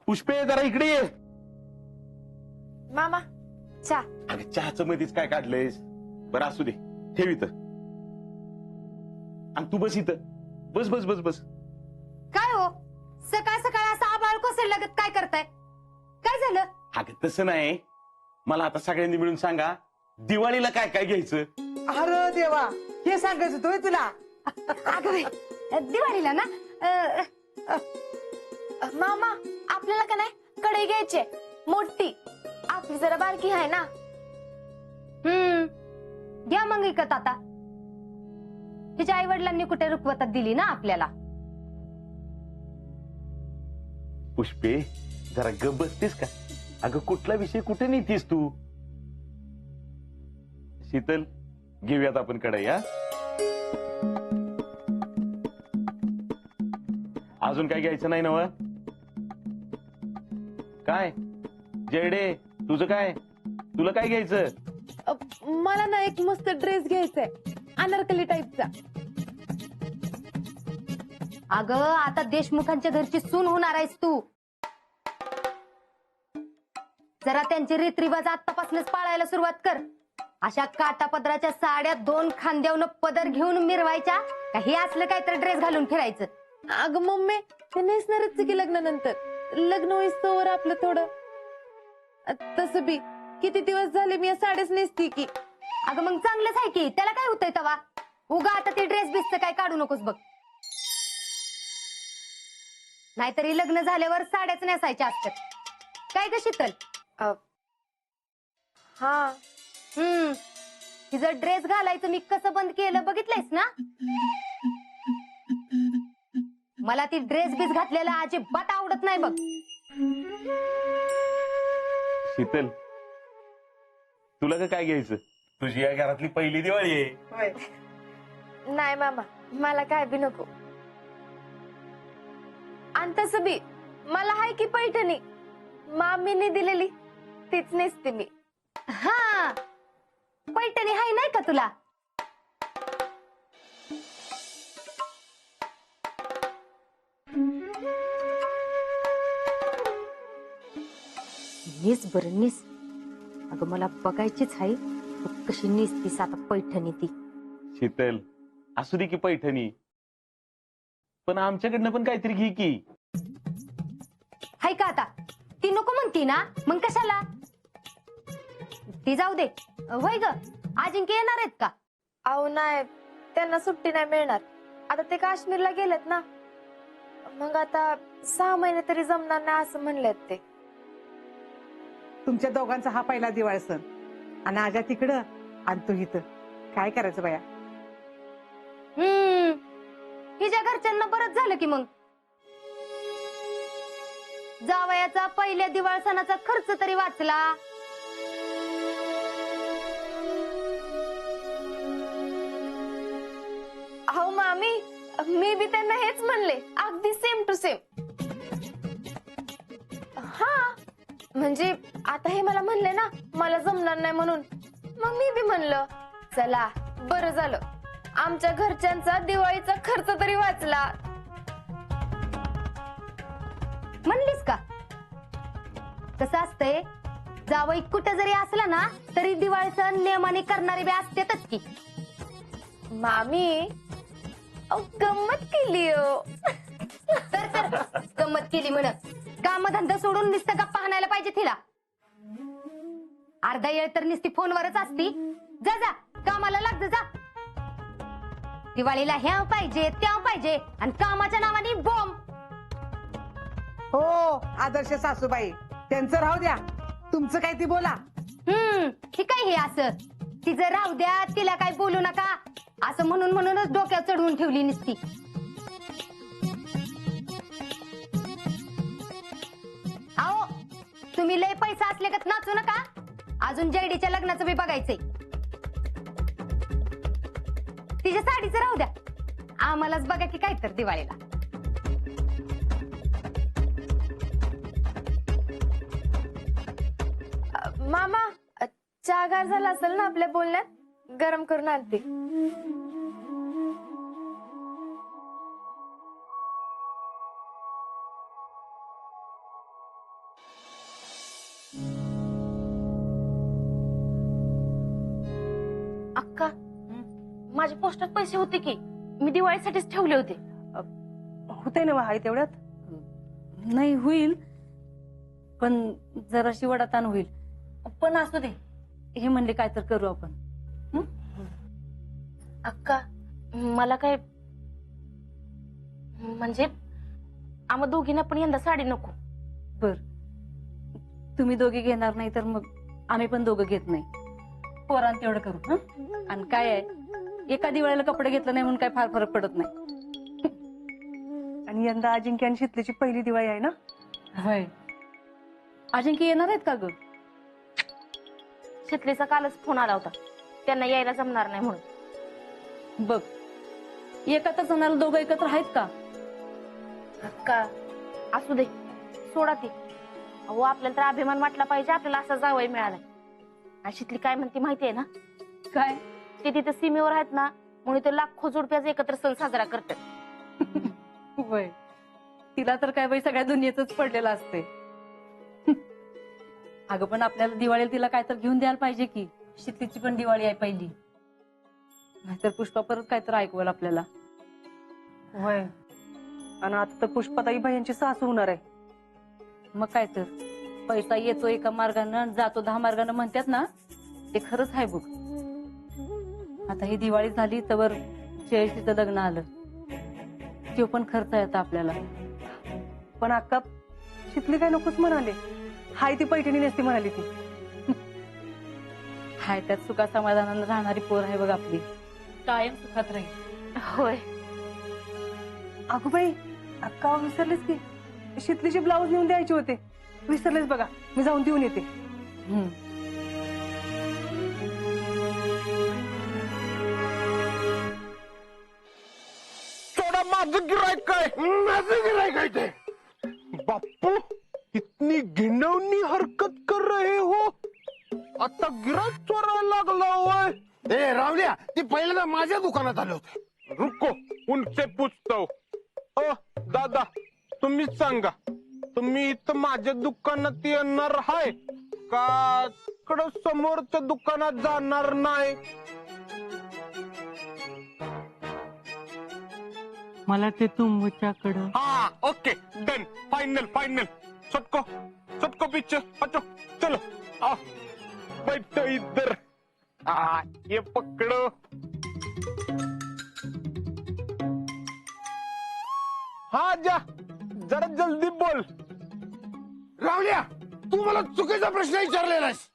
पुष्पे जरा इकडे ये. मामा चहा. अगं चहाचं मध्येच काय काढलंयस? बरं असू दे, ठेव इथं. आणि तू बस इथं. बस बस बस बस. काय हो सकाळ सकाळ असं आबाळ कोसळलं लागत काय करताय? काय झालं? अगं तसं नाही, मला आता सगळ्यांनी मिळून सांगा, दिवाळीला काय काय घ्यायचं? अरे देवा, हे सांगायचं होतं होय तुला. अगं बाई, दिवाळीला ना मामा आपल्याला का नाही कढई घ्यायची मोठी, आपली जरा बारकी आहे ना. घ्या मग विकत आता. तिच्या आई वडिलांनी कुठे रुखवतात दिली ना आपल्याला. पुष्पे जरा गप बसतेस का? अगं कुठला विषय कुठे नेतीस तू? शीतल, घेऊयात आपण कढई. हा, अजून काय घ्यायचं नाही नव? काय जेडे, तुझं काय? तुला काय घ्यायचं? मला ना एक मस्त ड्रेस घ्यायचाय अनारकली टाईपचा. अगं आता देशमुखांच्या घरची सून होणार आहेस तू. जरा त्यांचे रीतरिवाज आतापासूनच पाळायला सुरुवात कर. अशा काटापदराच्या साड्या 2 खांद्यावरून पदर घेऊन मिरवायच्या का हे असलं काहीतरी ड्रेस घालून फिरायचं? अगं मम्मी ते नेसणारच की लग्नानंतर. लग्न होईस्तोवर आपलं थोडं. तसं बी किती दिवस झाले मी या साड्याच नेसती की. अगं मग चांगलंच आहे की, त्याला काय होतंय तवा? उगा आता ते ड्रेस बिसचं काय काढू नकोस बघ. नाहीतरी लग्न झाल्यावर साड्याच नेसायच्या असतात. काय ग शीतल? हा तिचं ड्रेस घालायचं मी कसं बंद केलं बघितलंयस ना? मला ती ड्रेस बीस घातलेला अजिबात आवडत नाही बघ. शीतल, तुला का काय घ्यायचं? तुझी या घरातली पहिली दिवाळी आहे. नाही मामा, मला काय बी नको. आणि तसं बी मला हाय की पैठणी मामीने दिलेली, तीच नेसते मी. हा, पैठणी हाय नाही का तुला? निस बरं निस. अगं मला बघायचीच आहे तू कशी निसतीस आता पैठणी ती. शीतल, असू दे की पैठणी, पण आमच्याकडनं पण काहीतरी घे की. हाय का आता? ती नको म्हणती ना, मग कशाला? ती जाऊ दे. होय ग, अजिंक्य येणार आहेत का? अहो नाही, त्यांना सुट्टी नाही मिळणार. आता ते काश्मीरला गेलेत ना, मग आता 6 महिने तरी जमणार नाही असं म्हणलेत ते. तुमच्या दोघांचा हा पहिला दिवाळी सण, आणि आजा तिकडं आणि तू इथं. काय करायचं बाया? हिच्या घरच्यांना बरंच झालं की मग. जावयाचा पहिल्या दिवाळ सणाचा खर्च तरी वाचला. अहो मामी, मी बी त्यांना हेच म्हणले, अगदी सेम टू सेम. हा म्हणजे आता हे मला म्हणले ना मला जमणार नाही म्हणून, मग मी बी म्हणलं चला बरं झालं, आमच्या घरच्यांचा दिवाळीचा खर्च तरी वाचला. म्हणलीस का? कसं असतंय, जावई कुठे जरी असला ना तरी दिवाळी सण नियमाने करणारे बी असतातच की. मामी गंमत केली हो. तर गंमत केली म्हण. कामधंदा सोडून नुसतं गप्पा हाणायला पाहिजे तिला. अर्धा वेळ तर नुसती फोनवरच असती. जा जा कामाला लाग जा. दिवाळीला ह्या पाहिजे त्या पाहिजे आणि कामाच्या नावाने बॉम्ब. हो आदर्श सासूबाई, त्यांचं राहू द्या, तुमचं काय ती बोला. हे काय हे असं? तिचं राहू द्या, तिला काय बोलू नका असं म्हणून म्हणूनच डोक्यात चढवून ठेवली नुसती. आओ, तुम्ही लय पैसा असले का नाचू नका. अजून जयडीच्या लग्नाचं बी बघायचंय. तिच्या साडीचं राहू द्या, आम्हालाच बघा की काय तर दिवाळीला. मामा चहा गार झाला असेल ना आपल्या बोलण्यात, गरम करून आणते. माझ्या पोस्टात पैसे होते की मी दिवाळीसाठीच ठेवले होते. होते ना हाय तेवढ्यात. नाही होईल, पण जराशी वडाताण होईल. पण असू दे, हे म्हणले काय तर करू आपण. अक्का मला काय म्हणजे आम्हा दोघींना पण यंदा साडी नको. बर, तुम्ही दोघे घेणार नाही तर मग आम्ही पण दोघं घेत नाही. पोरांत तेवढं करू. हं? आणि काय आहे, एका दिवाळीला कपडे घेतलं नाही म्हणून काय फार फरक पडत नाही. आणि यंदा अजिंक्य आणि शीतलीची पहिली दिवाळी आहे ना. होय. अजिंक्य येणार आहेत का ग? शितलीचा कालच फोन आला होता, त्यांना यायला जमणार नाही म्हणून. बघ, एका सणाला दोघं एकत्र आहेत का? अक्का असू दे, सोडा ती. अहो आपल्याला तर अभिमान वाटला पाहिजे, आपल्याला असा जावई मिळालाय. आणि शितली काय म्हणते माहितीये ना? काय? ते तिथे सीमेवर आहेत ना, म्हणून ते लाखो जोडप्याचा एकत्र सण साजरा करतात. होय, तिला तर काय बाई सगळ्या दुनियेच पडलेलं असते. अगं पण आपल्याला दिवाळीला तिला काय तर घेऊन द्यायला पाहिजे की. शितलीची पण दिवाळी आहे पहिली, नाहीतर पुष्पा परत काय तर ऐकवल आपल्याला. होय. आणि आता तर पुष्पाताई बाईंची सासू होणार आहे. मग काय तर, पैसा येतो एका मार्गानं जातो 10 मार्गानं म्हणतात ना, ते खरंच आहे बघ. आता ही दिवाळी झाली तर जयश्रीचं लग्न आलं, तो पण खर्च येतो आपल्याला. पण अक्का शितली काय नकोच म्हणाले. हाय ती पैठणी नेसती म्हणाली ती. हाय त्यात सुखा समाधानानं राहणारी पोर आहे बघ आपली, कायम सुखात राहील. होय. अगो बाई, अक्का विसरलेच की शितलीचे ब्लाऊज नेऊन द्यायचे होते. विसरलेच बघा, मी जाऊन देऊन येते. थोड़ा माझं गिरायक काय? माझं गिरायक आहे ते. बाप्पू इतनी घिनवनी हरकत कर रहे हो, आता गिरायक चोरायला लागला होय. ए रावल्या, ती पहिल्यांदा माझ्या दुकानात आले होते. रुको, उनसे पूछता हूं. ओ दादा, तुम्ही सांगा, तुम्ही इथं माझ्या दुकानात येणार आहे का तिकडं समोरच्या दुकानात जाणार नाही? मला ते तुमच्याकडं. हाँ ओके डन, फाइनल फाइनल. सबको सबको पीछे हटो, चलो आओ बैठो इधर. ये पकड़ो. हाँ जा, जरा जल्दी बोल. रावलिया, तू मला चुकीचा प्रश्न विचारलेलास.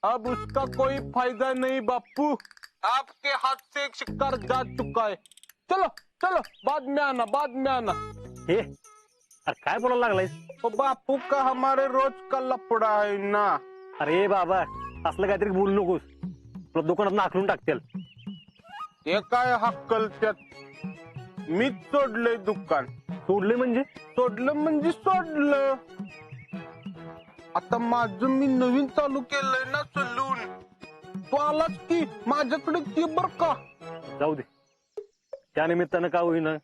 अब उसका कोई फायदा नहीं बापू, आपके हाथ से एक शिकार जा चुका है. चलो चलो, बाद में आना, बाद में आना. हे अरे काय बोलायला लागलायस? तो बापू का हमारे रोज का लफड़ा है ना. अरे बाबा, असलं काहीतरी बोलू नकोस, तुला दुकानात नाकलून टाकतील. ते काय हक्कल त्यात. मीच सोडलंय दुकान. सोडले म्हणजे? सोडलं म्हणजे सोडलं. आता माझं मी नवीन चालू केलंय ना सलून. तू आलास की माझ्याकडे ते बर का. जाऊ दे, त्या निमित्तानं का होईना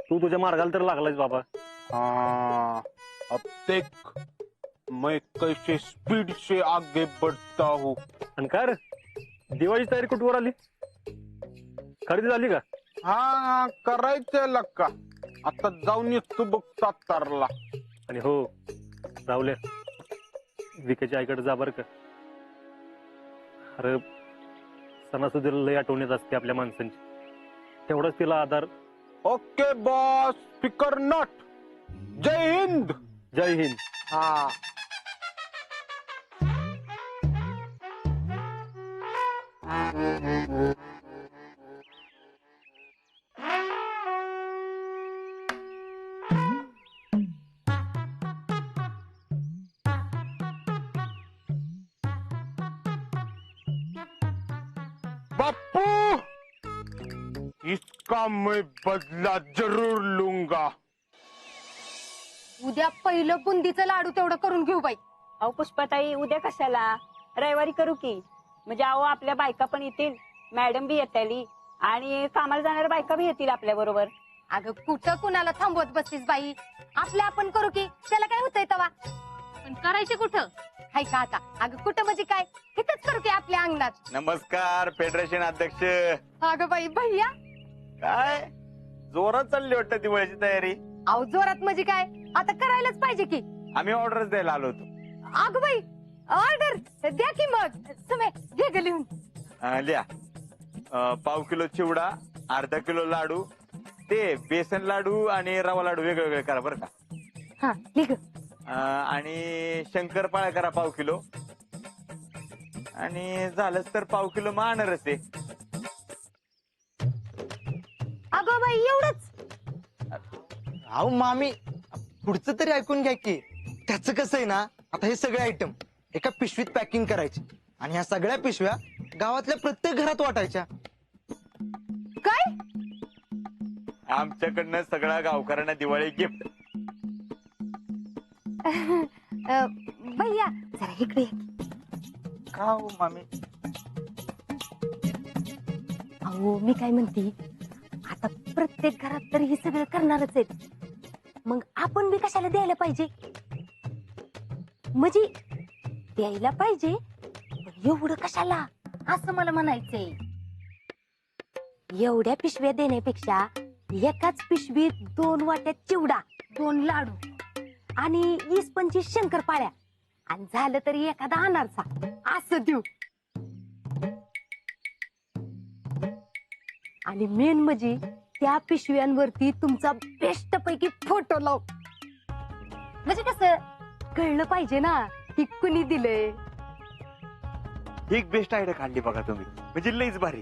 तू तुझ्या मार्गाला तर लागलायस बाबा. हाँ, अब देख मैं कैसे स्पीड से आगे बढ़ता हूँ. आणि काय रे, दिवाळीची तयारी कुठवर आली? खरेदी झाली का? हा करायचंय लक्का. आता जाऊन येतो बघ सातारला. आणि हो राहुल्या, विकेच्या आईकडे जा बर का. अरे सणासुदीला लय आठवणीत असते आपल्या माणसांची, तेवढाच तिला आधार. Okay boss, speaker not. जय हिंद. जय हिंद. हाँ बापू, इसका मैं बदला जरूर लूंगा. उद्या पहिलं बुंदीचं लाडू तेवढं करून घेऊ बाई. अहो पुष्पाताई, उद्या कशाला, रविवारी करू की. म्हणजे अहो आपल्या बायका पण येतील, मॅडम बी येताली आणि कामाला जाणाऱ्या बायका बी येतील आपल्या बरोबर. अगं कुठं कुणाला थांबवत बसतीस बाई, आपल्या आपण करू की, त्याला काय होतंय तवा. पण करायचे कुठं? हाय का आता? अगं कुठं म्हणजे काय, इथंच करू की आपल्या अंगणात. नमस्कार फेडरेशन अध्यक्ष. अगं बाई भैया, काय जोरात चालली वाटतं दिवाळीची तयारी? अहो जोरात म्हणजे काय, आता करायलाच पाहिजे की. आम्ही ऑर्डर द्यायला आलो होतो. अगं बाई, ऑर्डर द्या की मग. सुमे घे ग लिहून. लिहा. 1/2 किलो चिवडा, अर्धा किलो लाडू, ते बेसन लाडू आणि रवा लाडू वेगळे वेगळे करा बरं का. हा लिह. आणि शंकरपाळ्या करा 1/2 किलो, आणि झालंच तर 1/2 किलो मग अनारस आहे. अगं बाई एवढंच? अहो मामी, पुढचं तरी ऐकून घ्या की. त्याचं कसं आहे ना, आता हे सगळे आयटम एका पिशवीत पॅकिंग करायचे आणि ह्या सगळ्या पिशव्या गावातल्या प्रत्येक घरात वाटायच्या. काय? आमच्याकडनं सगळ्या गावकऱ्यांना दिवाळी गिफ्ट. भैया जरा इकडे ये. का हो मामी? अहो मी काय म्हणते, आता प्रत्येक घरात तर हे सगळं करणारच आहेत, मग आपण बी कशाला द्यायला पाहिजे? म्हणजे द्यायला पाहिजे पण एवढं कशाला, असं मला म्हणायचंय. एवढ्या पिशव्या देण्यापेक्षा एकाच पिशवीत 2 वाट्या चिवडा, 2 लाडू आणि 20-25 शंकरपाळ्या आणि झालं तरी एखादा अनारसा असं देऊ. आणि मेन म्हणजे त्या पिशव्यांवरती तुमचा बेस्ट पैकी फोटो लाव, म्हणजे कसं कळलं पाहिजे ना की कुणी दिलंय. एक बेस्ट आयडिया काढली बघा तुम्ही, म्हणजे लईच भारी.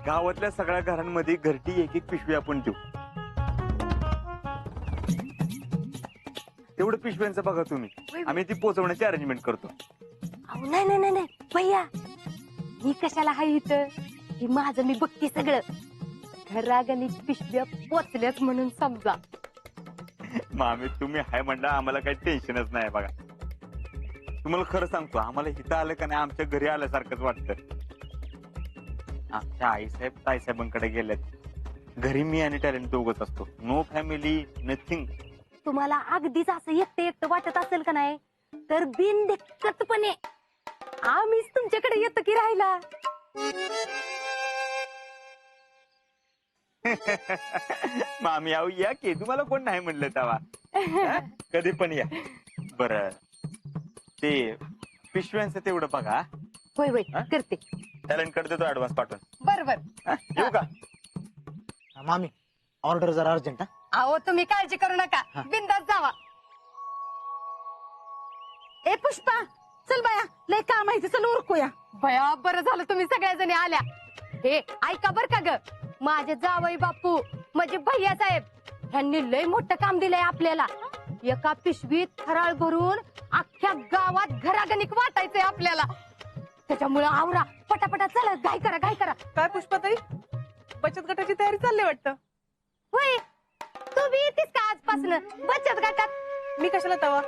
गावातल्या सगळ्या घरांमध्ये घरटी एक पिशवी आपण देऊ. तेवढं पिशव्यांचं बघा तुम्ही, आम्ही ती पोहोचवण्याची अरेंजमेंट करतो. अहो नाही नाही नाही नाही भैया, मी कशाला हाय इथं, हे माझं मी बघते सगळं. घरागणिक पिशव्या पोचल्याच म्हणून समजा. मामी तुम्ही हाय म्हणला आम्हाला काही टेन्शनच नाही बघा. तुम्हाला खरं सांगतो, आम्हाला इथं आलं का नाही आमच्या घरी आल्यासारखंच वाटतं. आमच्या आईसाहेब ताईसाहेबांकडे गेल्यात, घरी मी आणि टॅलेंट दोघच असतो. No family nothing. तुम्हाला अगदीच असं एकटं एकटं वाटत असेल का नाही, तर बिनदिक्कतपणे आम्हीच तुमच्याकडे येतो की राहायला. मामी आऊ या की, तुम्हाला कोण नाही म्हणलं तेव्हा. कधी पण या. बरं ते पिशव्यांचं तेवढं बघा. होय होय करते. टॅलेंट कडे देतो ऍडव्हान्स पाठवून. बरोबर. येऊ का? मामी ऑर्डर जरा अर्जंट. अहो तुम्ही काळजी करू नका, बिंदास जावा. ए पुष्पा चल बाया, लय काम आहे, चल उरकूया. बया बरं झालं तुम्ही सगळ्या जणी आल्या. हे ऐका बर का ग, माझे जावई बापू म्हणजे भैया साहेब ह्यांनी लय मोठं काम दिलंय आपल्याला. एका पिशवीत फराळ भरून अख्ख्या गावात घरागणिक वाटायचंय आपल्याला. त्याच्यामुळे आवरा पटापटा, चला घाई करा घाई करा. काय पुष्पाताई, बचत गटाची तयारी चालली वाटतं. होय, तू बी येतेस का आजपासून बचत गटात? मी कशाला तवा,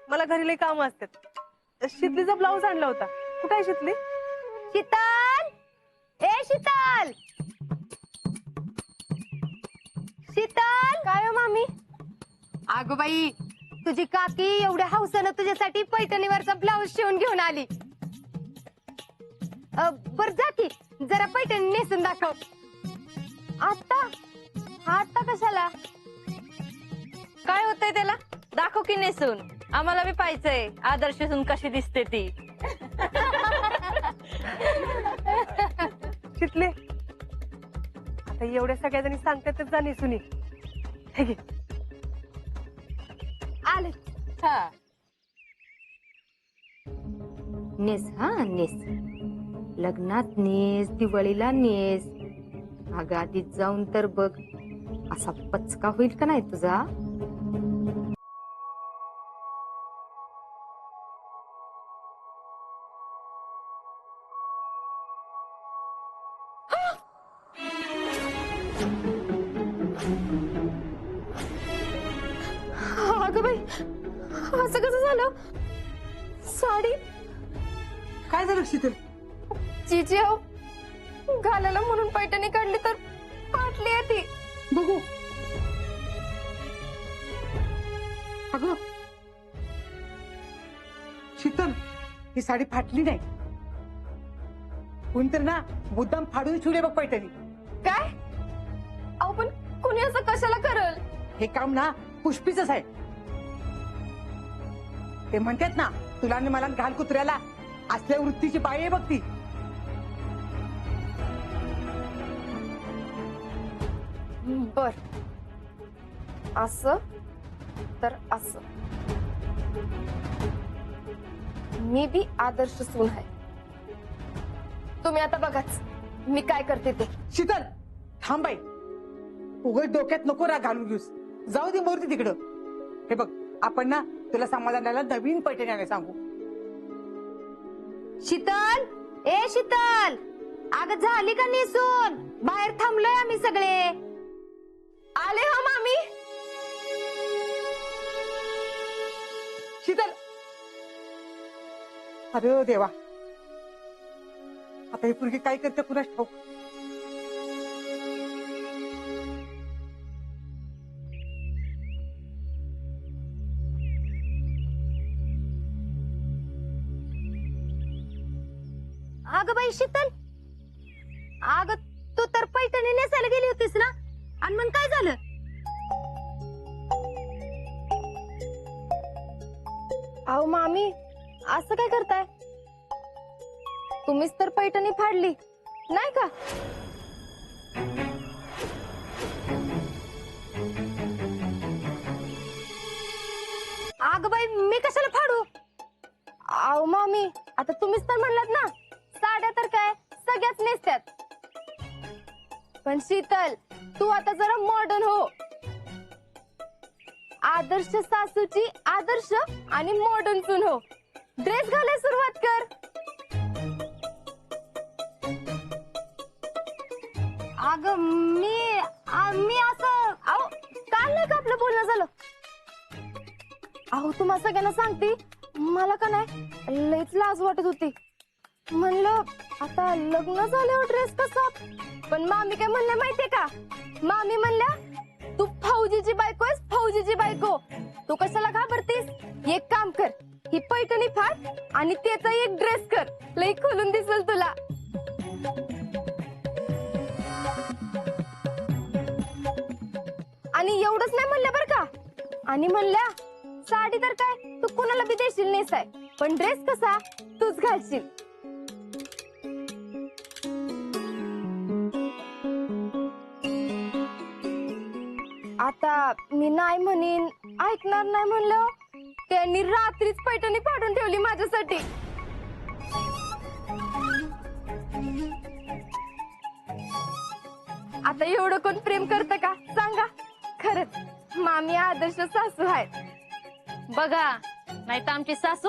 मला घरी लई काम असतात. शितलीचा ब्लाऊज आणला होता, कुठे आहे शितली? शीतल, ए शीतल, शीतल. काय हो मामी? अगो बाई, तुझी काकी एवढ्या हौसानं तुझ्यासाठी पैठणीवरचा ब्लाऊज शिवून घेऊन आली. बर जा की, जरा पैठणी नेसून दाखव. आता आता कशाला? काय होतंय त्याला? दाखव की नेसून, आम्हाला बी पाहिजे आदर्श सून कशी दिसते ती. शितले, आता एवढ्या सगळ्या जणी सांगतातच जा नेसुनी. हे घे. आले. हा नेस, हा नेस. लग्नात नेस, दिवाळीला नेस. अगं आधी जाऊन तर बघ, असा पचका होईल का नाही तुझा? अगं बाई, असं कसं झालं? साडी काय झालं शीतल? जीजी हो, घालायला म्हणून पैठणी काढली तर फाटली आहे ती. बघू. अगं शीतल, ही साडी फाटली नाही. कोणतरी ना मुद्दाम फाडून ठेवले बघ पैठणी. काय? अहो पण कुणी असं कशाला करल? हे काम ना पुष्पीच आहे. ते म्हणतात ना, तुला आणि मला घाल कुत्र्याला असल्या वृत्तीची बाई आहे बघ ती. बर, असं तर असं. मी बी आदर्श सून आहे. तुम्ही आता बघाच मी काय करते ते. शीतल थांब बाई, उघड डोक्यात नको राग घालून घेऊस. जाऊ दे मूर्ती तिकडं. हे बघ, आपण ना तुला समाधानाला नवीन पैठणी आणायला सांगू. शीतल, ए शीतल, अगं झाली का नेसून? बाहेर थांबलोय आम्ही सगळे. आले हो मामी. शीतल, अरे देवा, आता ही पोरगी काय करते कुणास ठाऊक. अगं बाई शीतल, अगं तू तर पैठणी नेसायला गेली होतीस ना, आणि मग काय झालं? अहो मामी, असं काय करताय? तुम्हीच तर पैठणी फाडली नाही का? अगं बाई, मी कशाला फाडू? अहो मामी, आता तुम्हीच तर म्हणलात ना, साड्या तर काय सगळ्याच नेसत्यात. पण शीतल, तू आता जरा मॉडर्न हो. आदर्श सासूची आदर्श आणि मॉडर्न सून हो. ड्रेस घालायला सुरुवात कर. अगं मी असं, अहो काल नाही का आपलं बोलणं झालं? अहो तुम्हा सगळ्यांना सांगते, मला का नाही लईच लाज वाटत होती. म्हणलं आता लग्न झाल्यावर ड्रेस कसा. पण मामी काय म्हणल्या माहितीये का? मामी म्हणल्या, तू फौजीची बायको आहेस, फौजीची बायको. तू कशाला घाबरतीस? एक काम कर, ही पैठणी फाट आणि त्याचा एक ड्रेस कर, लई खोलून दिसल तुला. आणि एवढंच नाही म्हणल्या बर का, आणि म्हणल्या साडी तर काय तू कोणाला बी देशील नेसाय, पण ड्रेस कसा तूच घालशील. आता मी नाही म्हणीन, ऐकणार नाही म्हणलं, त्यांनी रात्रीच पैठणी फाडून ठेवली माझ्यासाठी. आता एवढं कोण प्रेम करतं का सांगा? खरंच मामी आदर्श सासू आहेत बघा, नाही तर आमची सासू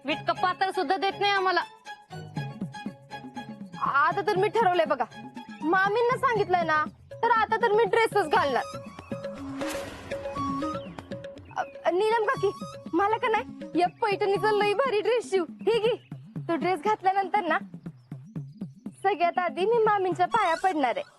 विटका पातळ सुद्धा देत नाही आम्हाला. आता तर मी ठरवलंय बघा, मामींना सांगितलंय ना, तर आता तर मी ड्रेसच घालणार. नीलम काकी, मला का नाही या पैठणीचा लई भारी ड्रेस शिव. हे घे, तो ड्रेस घातल्यानंतर ना सगळ्यात आधी मी मामींच्या पाया पडणार आहे.